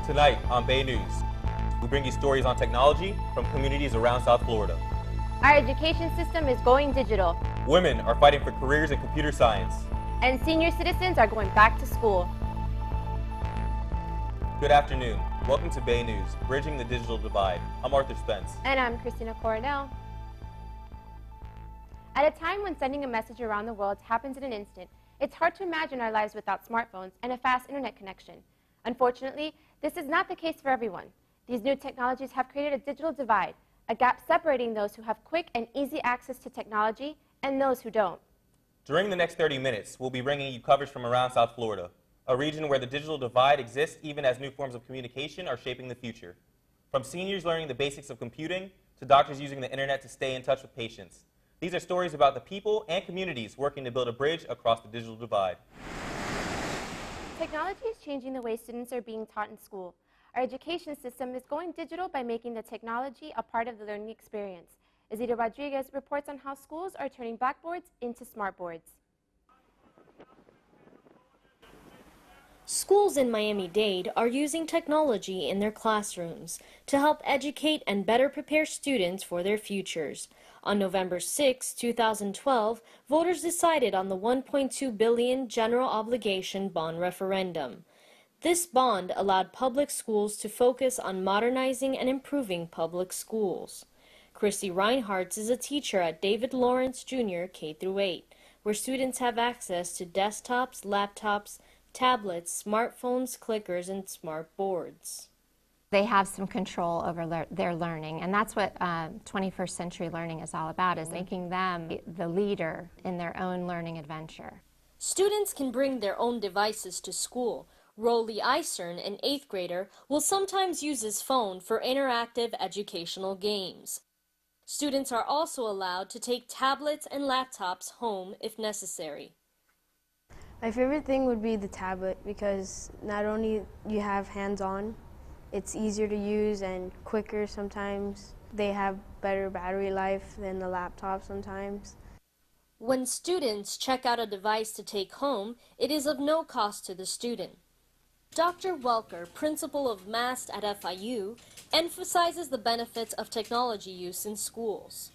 Tonight on Bay News, we bring you stories on technology from communities around South Florida. Our education system is going digital. Women are fighting for careers in computer science. And senior citizens are going back to school. Good afternoon. Welcome to Bay News, Bridging the Digital Divide. I'm Arthur Spence. And I'm Christina Coronel. At a time when sending a message around the world happens in an instant, it's hard to imagine our lives without smartphones and a fast internet connection. Unfortunately, this is not the case for everyone. These new technologies have created a digital divide, a gap separating those who have quick and easy access to technology and those who don't. During the next 30 minutes, we'll be bringing you coverage from around South Florida, a region where the digital divide exists even as new forms of communication are shaping the future. From seniors learning the basics of computing to doctors using the internet to stay in touch with patients. These are stories about the people and communities working to build a bridge across the digital divide. Technology is changing the way students are being taught in school. Our education system is going digital by making the technology a part of the learning experience. Azita Rodriguez reports on how schools are turning blackboards into smartboards. Schools in Miami-Dade are using technology in their classrooms to help educate and better prepare students for their futures. On November 6, 2012, voters decided on the $1.2 billion general obligation bond referendum. This bond allowed public schools to focus on modernizing and improving public schools. Christy Reinhardt is a teacher at David Lawrence Jr. K-8, where students have access to desktops, laptops, tablets, smartphones, clickers, and smart boards. They have some control over their learning, and that's what 21st century learning is all about, is making them the leader in their own learning adventure. Students can bring their own devices to school. Rolly Eisern, an 8th grader, will sometimes use his phone for interactive educational games. Students are also allowed to take tablets and laptops home if necessary. My favorite thing would be the tablet because not only you have hands-on, it's easier to use and quicker sometimes. They have better battery life than the laptop sometimes. When students check out a device to take home, it is of no cost to the student. Dr. Welker, principal of MAST at FIU, emphasizes the benefits of technology use in schools.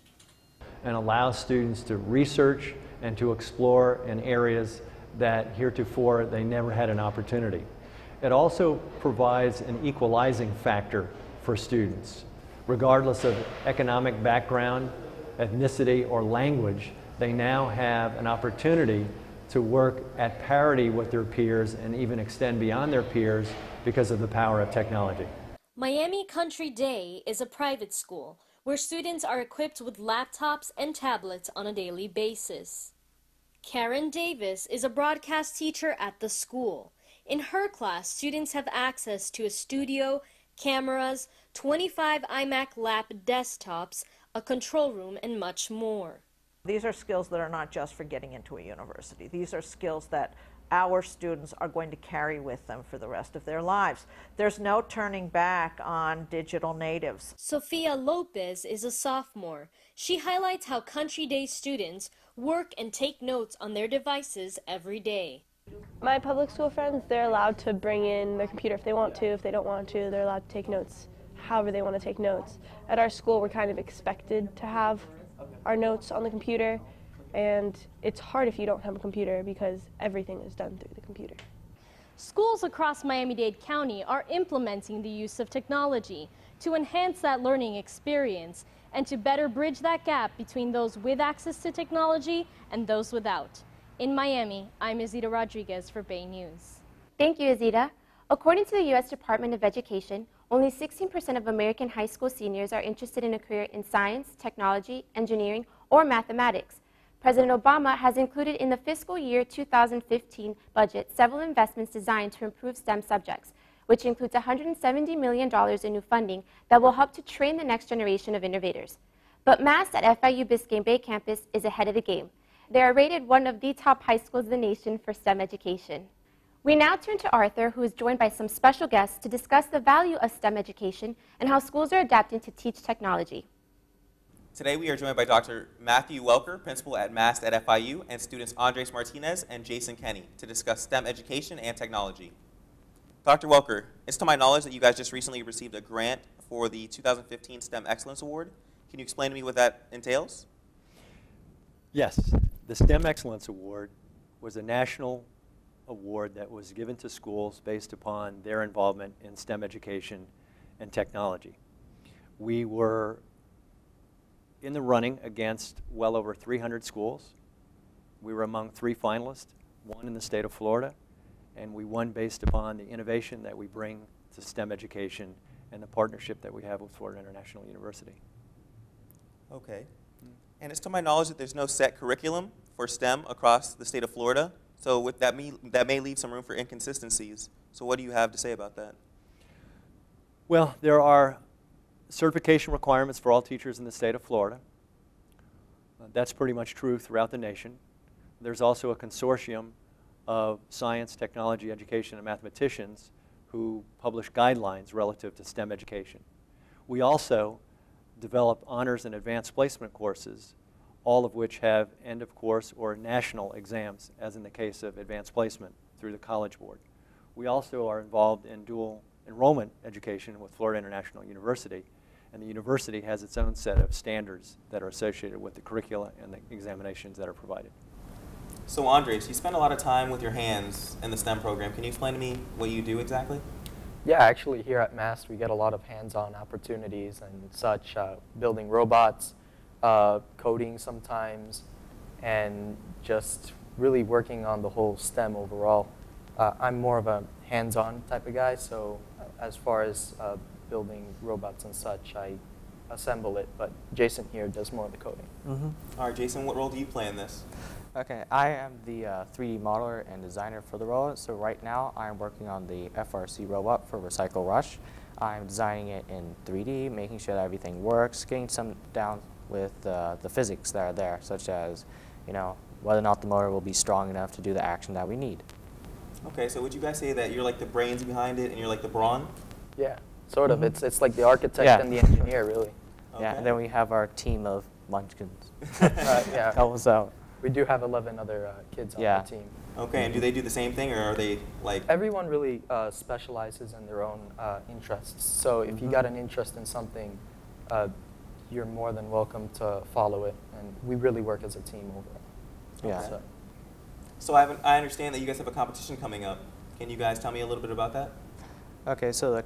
And allows students to research and to explore in areas that heretofore they never had an opportunity. It also provides an equalizing factor for students. Regardless of economic background, ethnicity, or language, they now have an opportunity to work at parity with their peers and even extend beyond their peers because of the power of technology. Miami Country Day is a private school where students are equipped with laptops and tablets on a daily basis. Karen Davis is a broadcast teacher at the school. In her class, students have access to a studio, cameras, 25 iMac lap desktops, a control room, and much more. These are skills that are not just for getting into a university. These are skills that our students are going to carry with them for the rest of their lives. There's no turning back on digital natives. Sophia Lopez is a sophomore. She highlights how Country Day students work and take notes on their devices every day. My public school friends, they're allowed to bring in their computer if they want to. If they don't want to, they're allowed to take notes however they want to take notes. At our school, we're kind of expected to have our notes on the computer, and it's hard if you don't have a computer because everything is done through the computer. Schools across Miami-Dade County are implementing the use of technology to enhance that learning experience and to better bridge that gap between those with access to technology and those without. In Miami, I'm Azita Rodriguez for Bay News. Thank you, Azita. According to the U.S. Department of Education, only 16% of American high school seniors are interested in a career in science, technology, engineering, or mathematics. President Obama has included in the fiscal year 2015 budget several investments designed to improve STEM subjects, which includes $170 million in new funding that will help to train the next generation of innovators. But MAST at FIU Biscayne Bay campus is ahead of the game. They are rated one of the top high schools in the nation for STEM education. We now turn to Arthur, who is joined by some special guests to discuss the value of STEM education and how schools are adapting to teach technology. Today we are joined by Dr. Matthew Welker, principal at MAST at FIU, and students Andres Martinez and Jason Kenny to discuss STEM education and technology. Dr. Welker, it's to my knowledge that you guys just recently received a grant for the 2015 STEM Excellence Award. Can you explain to me what that entails? Yes, the STEM Excellence Award was a national award that was given to schools based upon their involvement in STEM education and technology. We were in the running against well over 300 schools. We were among 3 finalists, 1 in the state of Florida, and we won based upon the innovation that we bring to STEM education and the partnership that we have with Florida International University. Okay. And it's to my knowledge that there's no set curriculum for STEM across the state of Florida, so with that may leave some room for inconsistencies. So what do you have to say about that? Well, there are certification requirements for all teachers in the state of Florida. That's pretty much true throughout the nation. There's also a consortium of science, technology, education, and mathematicians who publish guidelines relative to STEM education. We also develop honors and advanced placement courses, all of which have end of course or national exams, as in the case of advanced placement through the College Board. We also are involved in dual enrollment education with Florida International University, and the university has its own set of standards that are associated with the curricula and the examinations that are provided. So Andres, you spend a lot of time with your hands in the STEM program. Can you explain to me what you do exactly? Yeah, actually here at Mast we get a lot of hands-on opportunities and such, building robots, coding sometimes, and just really working on the whole STEM overall. I'm more of a hands-on type of guy, so as far as building robots and such, I assemble it, but Jason here does more of the coding. All right, Jason, what role do you play in this? Okay, I am the 3D modeler and designer for the robot. So right now I'm working on the FRC robot for Recycle Rush. I'm designing it in 3D, making sure that everything works, getting some down with the physics that are there, such as, you know, whether or not the motor will be strong enough to do the action that we need. Okay, so would you guys say that you're like the brains behind it and you're like the brawn? Yeah, sort of. It's like the architect and the engineer, really. Okay. Yeah, and then we have our team of munchkins. Yeah. Help us out. We do have 11 other kids on the team. Okay, and do they do the same thing, or are they like... Everyone really specializes in their own interests. So if you got an interest in something, you're more than welcome to follow it. And we really work as a team overall. Yeah. So I understand that you guys have a competition coming up. Can you guys tell me a little bit about that? Okay, so the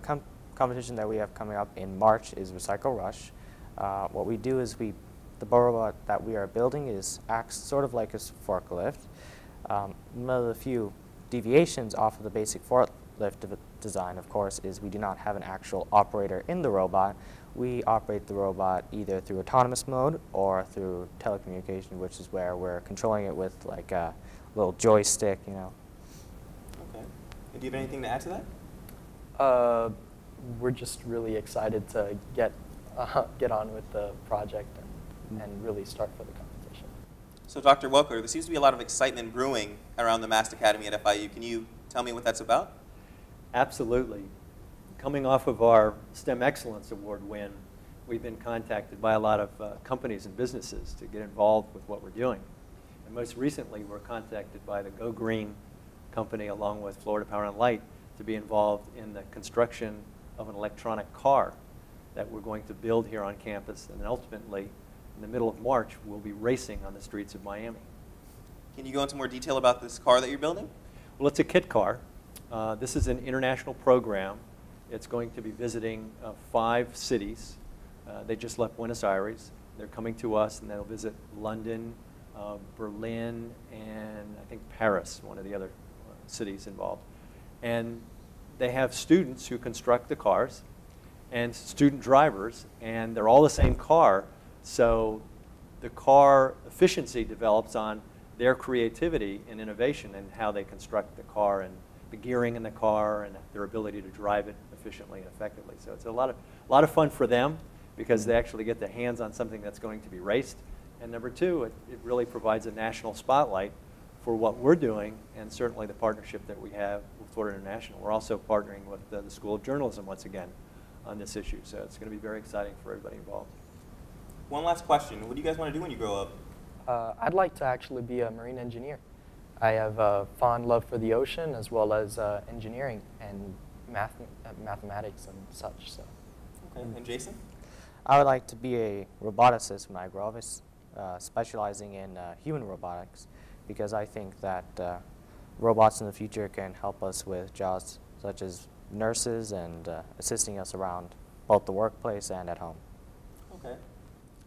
competition that we have coming up in March is Recycle Rush. What we do is the robot that we are building acts sort of like a forklift. One of the few deviations off of the basic forklift design, of course, is we do not have an actual operator in the robot. We operate the robot either through autonomous mode or through telecommunication, which is where we're controlling it with like a little joystick, you know. Okay. And do you have anything to add to that? We're just really excited to get on with the project and really start for the competition. So Dr. Welker, there seems to be a lot of excitement brewing around the Mast Academy at FIU. Can you tell me what that's about? Absolutely. Coming off of our STEM Excellence Award win, we've been contacted by a lot of companies and businesses to get involved with what we're doing. And most recently, we're contacted by the Go Green company along with Florida Power and Light to be involved in the construction of an electronic car that we're going to build here on campus, and ultimately, in the middle of March, we'll be racing on the streets of Miami. Can you go into more detail about this car that you're building? Well, it's a kit car. This is an international program. It's going to be visiting 5 cities. They just left Buenos Aires. They're coming to us, and they'll visit London, Berlin, and I think Paris, one of the other cities involved. And they have students who construct the cars and student drivers, and they're all the same car. So the car efficiency develops on their creativity and innovation and how they construct the car and the gearing in the car and their ability to drive it efficiently and effectively. So it's a lot of fun for them because they actually get their hands on something that's going to be raced. And number 2, it really provides a national spotlight for what we're doing and certainly the partnership that we have with Florida International. We're also partnering with the School of Journalism once again on this issue. So it's going to be very exciting for everybody involved. One last question. What do you guys want to do when you grow up? I'd like to actually be a marine engineer. I have a fond love for the ocean as well as engineering, and mathematics and such. So. Okay. And Jason? I would like to be a roboticist when I grow up, specializing in human robotics, because I think that robots in the future can help us with jobs such as nurses and assisting us around both the workplace and at home. Okay.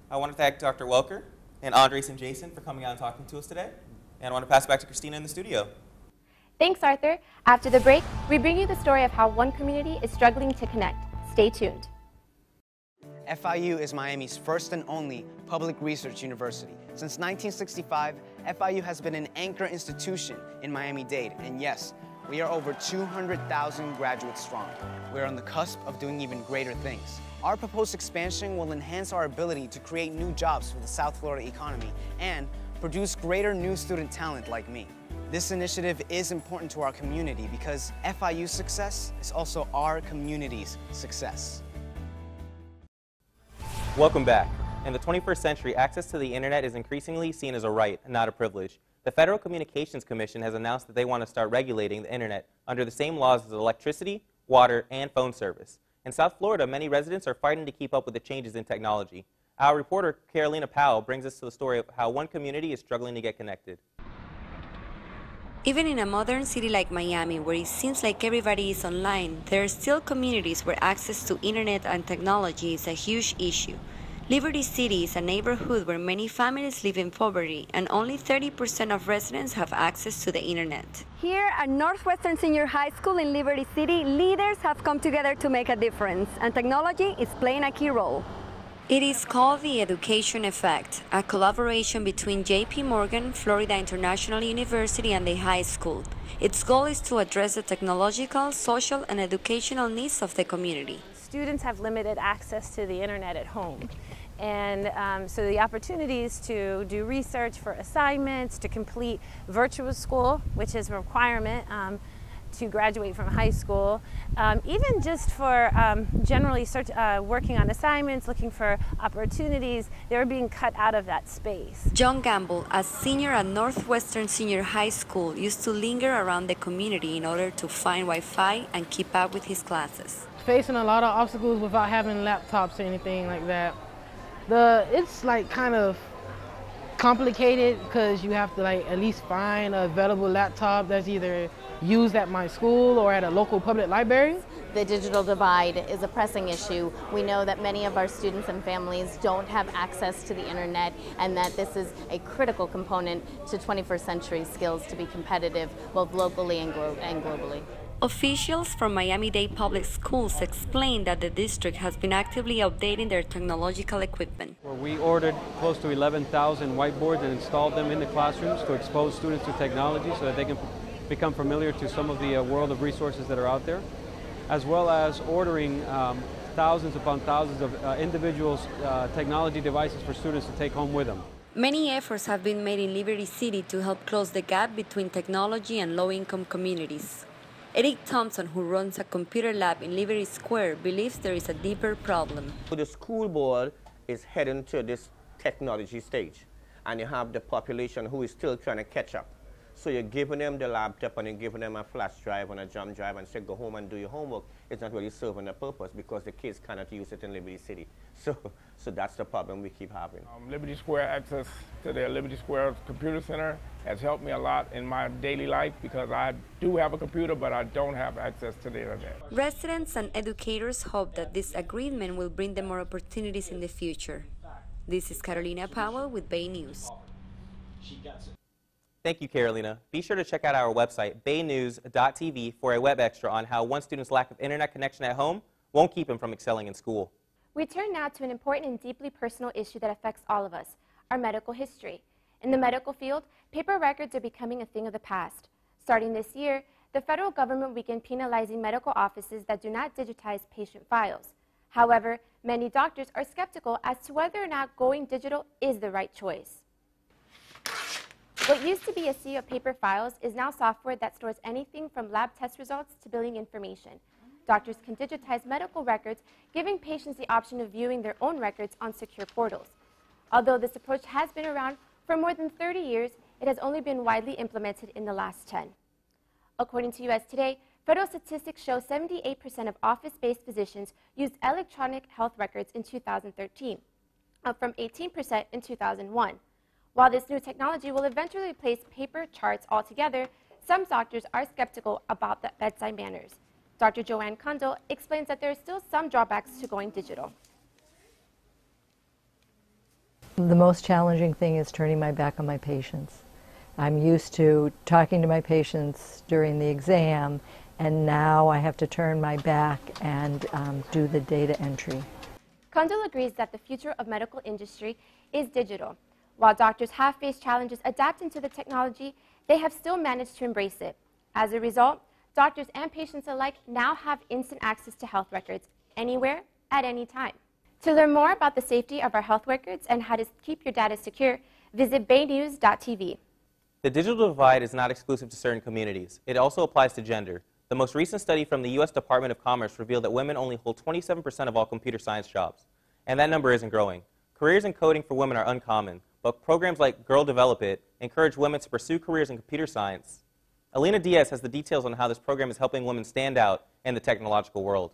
I want to thank Dr. Welker and Andres and Jason for coming out and talking to us today. And I want to pass it back to Christina in the studio. Thanks, Arthur. After the break, we bring you the story of how one community is struggling to connect. Stay tuned. FIU is Miami's first and only public research university. Since 1965, FIU has been an anchor institution in Miami-Dade, and yes, we are over 200,000 graduates strong. We're on the cusp of doing even greater things. Our proposed expansion will enhance our ability to create new jobs for the South Florida economy and produce greater new student talent like me. This initiative is important to our community because FIU's success is also our community's success. Welcome back. In the 21st century, access to the internet is increasingly seen as a right, not a privilege. The Federal Communications Commission has announced that they want to start regulating the internet under the same laws as electricity, water, and phone service. In South Florida, many residents are fighting to keep up with the changes in technology. Our reporter, Carolina Powell, brings us to the story of how one community is struggling to get connected. Even in a modern city like Miami, where it seems like everybody is online, there are still communities where access to internet and technology is a huge issue. Liberty City is a neighborhood where many families live in poverty, and only 30% of residents have access to the internet. Here at Northwestern Senior High School in Liberty City, leaders have come together to make a difference, and technology is playing a key role. It is called the Education Effect, a collaboration between J.P. Morgan, Florida International University, and the high school. Its goal is to address the technological, social, and educational needs of the community. Students have limited access to the internet at home. And so the opportunities to do research for assignments, to complete virtual school, which is a requirement to graduate from high school, even just for generally working on assignments, looking for opportunities, they're being cut out of that space. John Gamble, a senior at Northwestern Senior High School, used to linger around the community in order to find Wi-Fi and keep up with his classes. Facing a lot of obstacles without having laptops or anything like that. It's like kind of complicated because you have to like at least find a available laptop that's either used at my school or at a local public library. The digital divide is a pressing issue. We know that many of our students and families don't have access to the internet, and that this is a critical component to 21st century skills to be competitive both locally and globally. Officials from Miami-Dade Public Schools explained that the district has been actively updating their technological equipment. We ordered close to 11,000 whiteboards and installed them in the classrooms to expose students to technology so that they can become familiar to some of the world of resources that are out there, as well as ordering thousands upon thousands of individual technology devices for students to take home with them. Many efforts have been made in Liberty City to help close the gap between technology and low-income communities. Eric Thompson, who runs a computer lab in Liberty Square, believes there is a deeper problem. The school board is heading to this technology stage, and you have the population who is still trying to catch up. So you're giving them the laptop and you're giving them a flash drive and a jump drive and say, go home and do your homework. It's not really serving the purpose because the kids cannot use it in Liberty City. So that's the problem we keep having. Liberty Square access to the Liberty Square Computer Center has helped me a lot in my daily life because I do have a computer, but I don't have access to the internet. Residents and educators hope that this agreement will bring them more opportunities in the future. This is Carolina Powell with Bay News. Thank you, Carolina. Be sure to check out our website, baynews.tv, for a web extra on how one student's lack of internet connection at home won't keep him from excelling in school. We turn now to an important and deeply personal issue that affects all of us, our medical history. In the medical field, paper records are becoming a thing of the past. Starting this year, the federal government began penalizing medical offices that do not digitize patient files. However, many doctors are skeptical as to whether or not going digital is the right choice. What used to be a sea of paper files is now software that stores anything from lab test results to billing information. Doctors can digitize medical records, giving patients the option of viewing their own records on secure portals. Although this approach has been around for more than 30 years, it has only been widely implemented in the last 10. According to US Today, Federal statistics show 78% of office-based physicians used electronic health records in 2013, up from 18% in 2001. While this new technology will eventually replace paper charts altogether, some doctors are skeptical about the bedside manners. Dr. Joanne Kondo explains that there are still some drawbacks to going digital. The most challenging thing is turning my back on my patients. I'm used to talking to my patients during the exam, and now I have to turn my back and do the data entry. Kondo agrees that the future of medical industry is digital. While doctors have faced challenges adapting to the technology, they have still managed to embrace it. As a result, doctors and patients alike now have instant access to health records anywhere, at any time. To learn more about the safety of our health records and how to keep your data secure, visit baynews.tv. The digital divide is not exclusive to certain communities. It also applies to gender. The most recent study from the U.S. Department of Commerce revealed that women only hold 27% of all computer science jobs, and that number isn't growing. Careers in coding for women are uncommon, but programs like Girl Develop It encourage women to pursue careers in computer science. Alina Diaz has the details on how this program is helping women stand out in the technological world.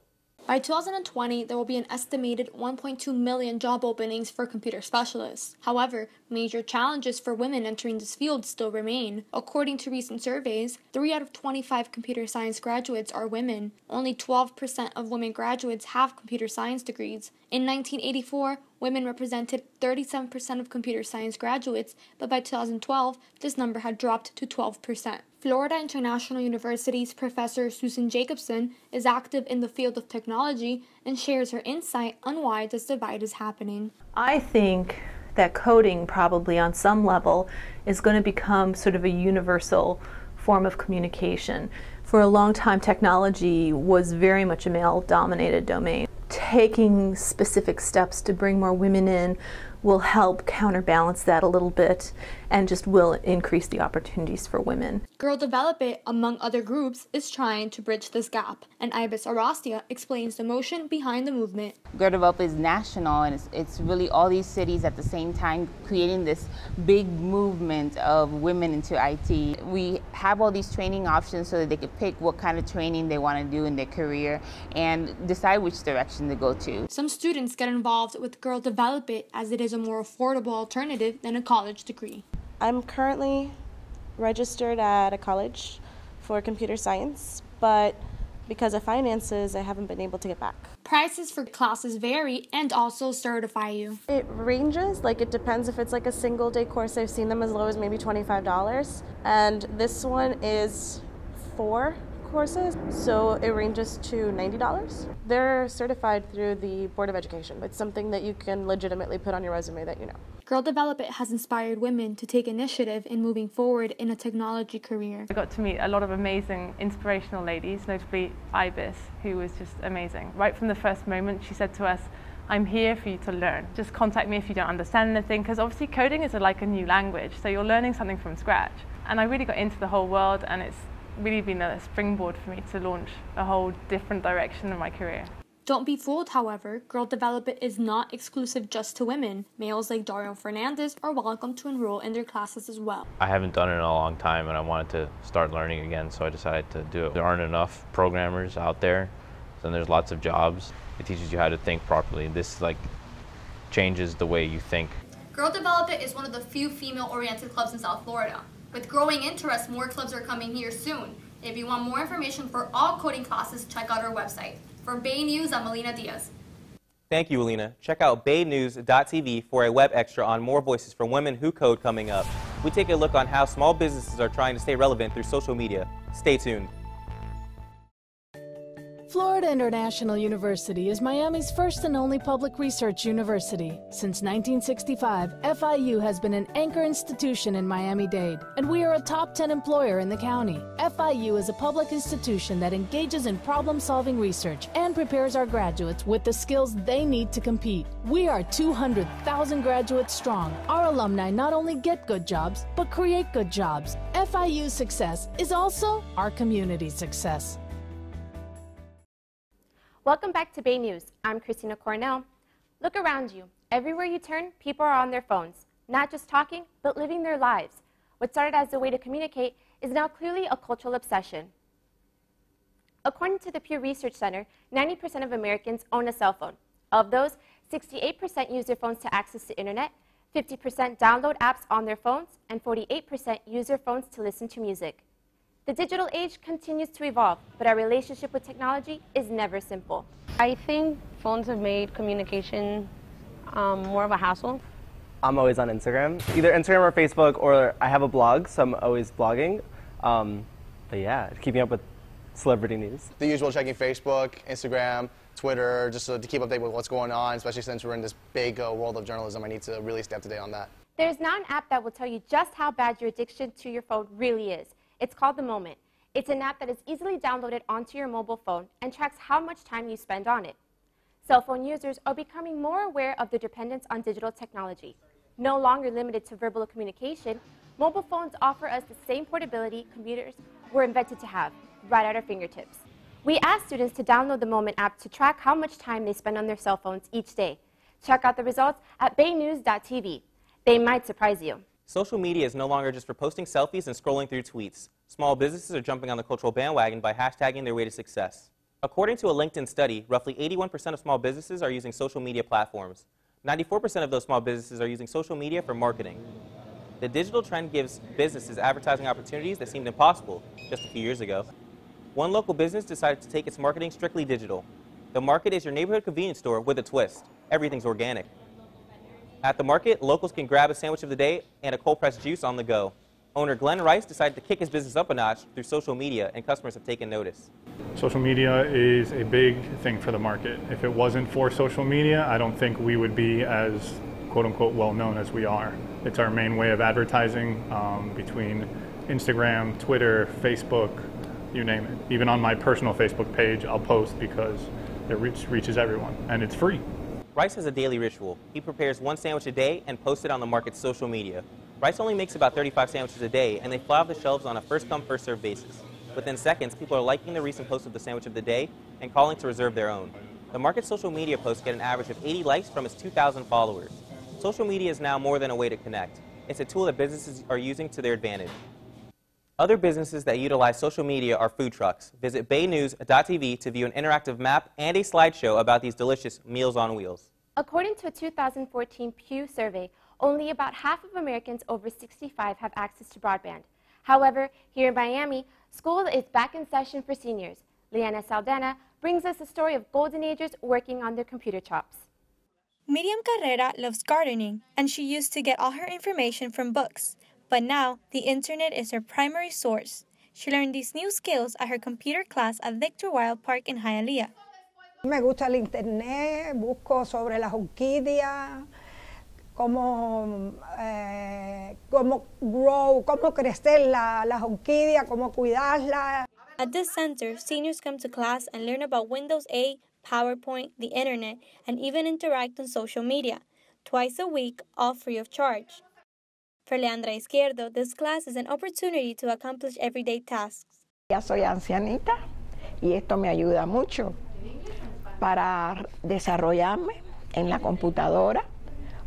By 2020, there will be an estimated 1.2 million job openings for computer specialists. However, major challenges for women entering this field still remain. According to recent surveys, 3 out of 25 computer science graduates are women. Only 12% of women graduates have computer science degrees. In 1984, women represented 37% of computer science graduates, but by 2012, this number had dropped to 12%. Florida International University's Professor Susan Jacobson is active in the field of technology and shares her insight on why this divide is happening. I think that coding probably on some level is going to become sort of a universal form of communication. For a long time, technology was very much a male-dominated domain. Taking specific steps to bring more women in will help counterbalance that a little bit and just will increase the opportunities for women. Girl Develop It, among other groups, is trying to bridge this gap, and Ibis Arastia explains the motion behind the movement. Girl Develop It is national, and it's really all these cities at the same time creating this big movement of women into IT. We have all these training options so that they could pick what kind of training they want to do in their career and decide which direction to go to. Some students get involved with Girl Develop It as it is a more affordable alternative than a college degree. I'm currently registered at a college for computer science, but because of finances, I haven't been able to get back. Prices for classes vary and also certify you. It ranges, like it depends if it's like a single day course. I've seen them as low as maybe $25, and this one is 4 courses, so it ranges to $90. They're certified through the Board of Education. It's something that you can legitimately put on your resume that you know. Girl Develop It has inspired women to take initiative in moving forward in a technology career. I got to meet a lot of amazing, inspirational ladies, notably Ibis, who was just amazing. Right from the first moment, she said to us, "I'm here for you to learn. Just contact me if you don't understand anything," because obviously coding is like a new language, so you're learning something from scratch. And I really got into the whole world, and it's really been a springboard for me to launch a whole different direction in my career. Don't be fooled, however, Girl Develop It is not exclusive just to women. Males like Dario Fernandez are welcome to enroll in their classes as well. I haven't done it in a long time and I wanted to start learning again, so I decided to do it. There aren't enough programmers out there, and there's lots of jobs. It teaches you how to think properly. This changes the way you think. Girl Develop It is one of the few female-oriented clubs in South Florida. With growing interest, more clubs are coming here soon. If you want more information for all coding classes, check out our website. For Bay News, I'm Alina Diaz. Thank you, Alina. Check out baynews.tv for a web extra on more voices from women who code coming up. We take a look on how small businesses are trying to stay relevant through social media. Stay tuned. Florida International University is Miami's first and only public research university. Since 1965, FIU has been an anchor institution in Miami-Dade, and we are a top 10 employer in the county. FIU is a public institution that engages in problem-solving research and prepares our graduates with the skills they need to compete. We are 200,000 graduates strong. Our alumni not only get good jobs, but create good jobs. FIU's success is also our community's success. Welcome back to Bay News. I'm Christina Cornell. Look around you. Everywhere you turn, people are on their phones, not just talking, but living their lives. What started as a way to communicate is now clearly a cultural obsession. According to the Pew Research Center, 90% of Americans own a cell phone. Of those, 68% use their phones to access the internet, 50% download apps on their phones, and 48% use their phones to listen to music. The digital age continues to evolve, but our relationship with technology is never simple. I think phones have made communication more of a hassle. I'm always on Instagram, either Instagram or Facebook, or I have a blog, so I'm always blogging. But yeah, keeping up with celebrity news. The usual, checking Facebook, Instagram, Twitter, just to keep updated with what's going on, especially since we're in this big world of journalism. I need to really stay up to date on that. There's now an app that will tell you just how bad your addiction to your phone really is. It's called The Moment. It's an app that is easily downloaded onto your mobile phone and tracks how much time you spend on it. Cell phone users are becoming more aware of their dependence on digital technology. No longer limited to verbal communication, mobile phones offer us the same portability computers were invented to have, right at our fingertips. We asked students to download the Moment app to track how much time they spend on their cell phones each day. Check out the results at baynews.tv. They might surprise you. Social media is no longer just for posting selfies and scrolling through tweets. Small businesses are jumping on the cultural bandwagon by hashtagging their way to success. According to a LinkedIn study, roughly 81% of small businesses are using social media platforms. 94% of those small businesses are using social media for marketing. The digital trend gives businesses advertising opportunities that seemed impossible just a few years ago. One local business decided to take its marketing strictly digital. The Market is your neighborhood convenience store with a twist. Everything's organic. At the Market, locals can grab a sandwich of the day and a cold-pressed juice on the go. Owner Glenn Rice decided to kick his business up a notch through social media, and customers have taken notice. Social media is a big thing for the Market. If it wasn't for social media, I don't think we would be as quote-unquote well-known as we are. It's our main way of advertising between Instagram, Twitter, Facebook, you name it. Even on my personal Facebook page, I'll post because it reaches everyone, and it's free. Rice has a daily ritual. He prepares one sandwich a day and posts it on the Market's social media. Rice only makes about 35 sandwiches a day, and they fly off the shelves on a first-come, first-served basis. Within seconds, people are liking the recent post of the sandwich of the day and calling to reserve their own. The Market's social media posts get an average of 80 likes from its 2,000 followers. Social media is now more than a way to connect. It's a tool that businesses are using to their advantage. Other businesses that utilize social media are food trucks. Visit baynews.tv to view an interactive map and a slideshow about these delicious Meals on Wheels. According to a 2014 Pew survey, only about half of Americans over 65 have access to broadband. However, here in Miami, school is back in session for seniors. Liana Saldana brings us the story of golden agers working on their computer chops. Miriam Carrera loves gardening, and she used to get all her information from books. But now, the internet is her primary source. She learned these new skills at her computer class at Victor Wild Park in Hialeah. Me gusta el internet, busco sobre las orquídeas, cómo crecer las orquídeas, cómo cuidarlas. At this center, seniors come to class and learn about Windows 8, PowerPoint, the internet, and even interact on social media, twice a week, all free of charge. For Leandra Izquierdo, this class is an opportunity to accomplish everyday tasks. Ya soy ancianita y esto me ayuda mucho para desarrollarme en la computadora.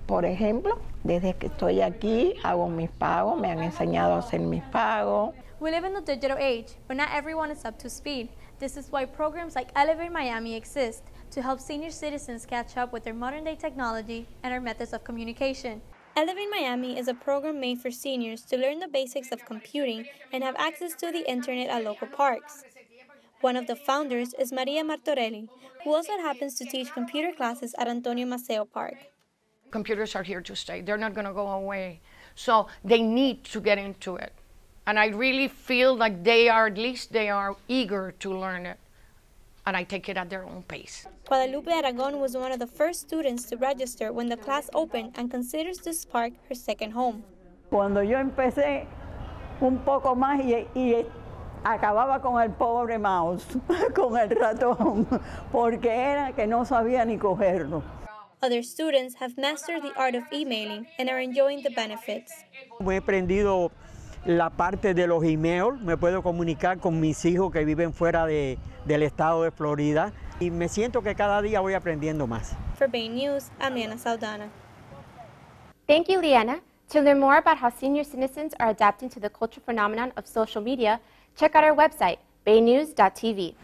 Por ejemplo, desde que estoy aquí hago mis pagos, me han enseñado a hacer mis pagos. We live in the digital age, but not everyone is up to speed. This is why programs like Elevate Miami exist to help senior citizens catch up with their modern-day technology and our methods of communication. Elevate Miami is a program made for seniors to learn the basics of computing and have access to the internet at local parks. One of the founders is Maria Martorelli, who also happens to teach computer classes at Antonio Maceo Park. Computers are here to stay. They're not going to go away. So they need to get into it. And I really feel like they are eager to learn it. And I take it at their own pace. Guadalupe Aragon was one of the first students to register when the class opened and considers this park her second home. Cuando yo empecé un poco más y acababa con el pobre mouse, con el ratón, porque era que no sabía ni cogerlo. Other students have mastered the art of emailing and are enjoying the benefits. He aprendido la parte de los emails, me puedo comunicar con mis hijos que viven fuera del estado de Florida y me siento que cada día voy aprendiendo más. For Bay News, I'm Liana Saldana. Thank you, Liana. To learn more about how senior citizens are adapting to the cultural phenomenon of social media, check out our website, baynews.tv.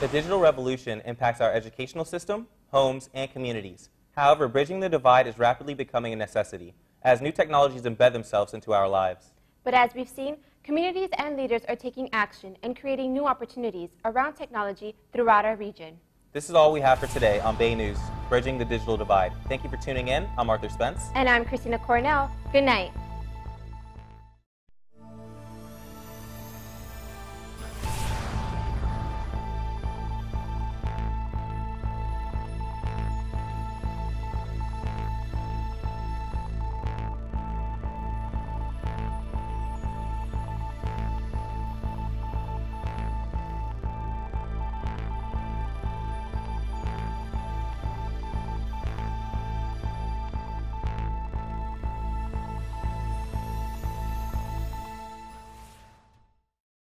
The digital revolution impacts our educational system, homes, and communities. However, bridging the divide is rapidly becoming a necessity as new technologies embed themselves into our lives. But as we've seen, communities and leaders are taking action and creating new opportunities around technology throughout our region. This is all we have for today on Bay News, Bridging the Digital Divide. Thank you for tuning in. I'm Arthur Spence. And I'm Christina Cornell. Good night.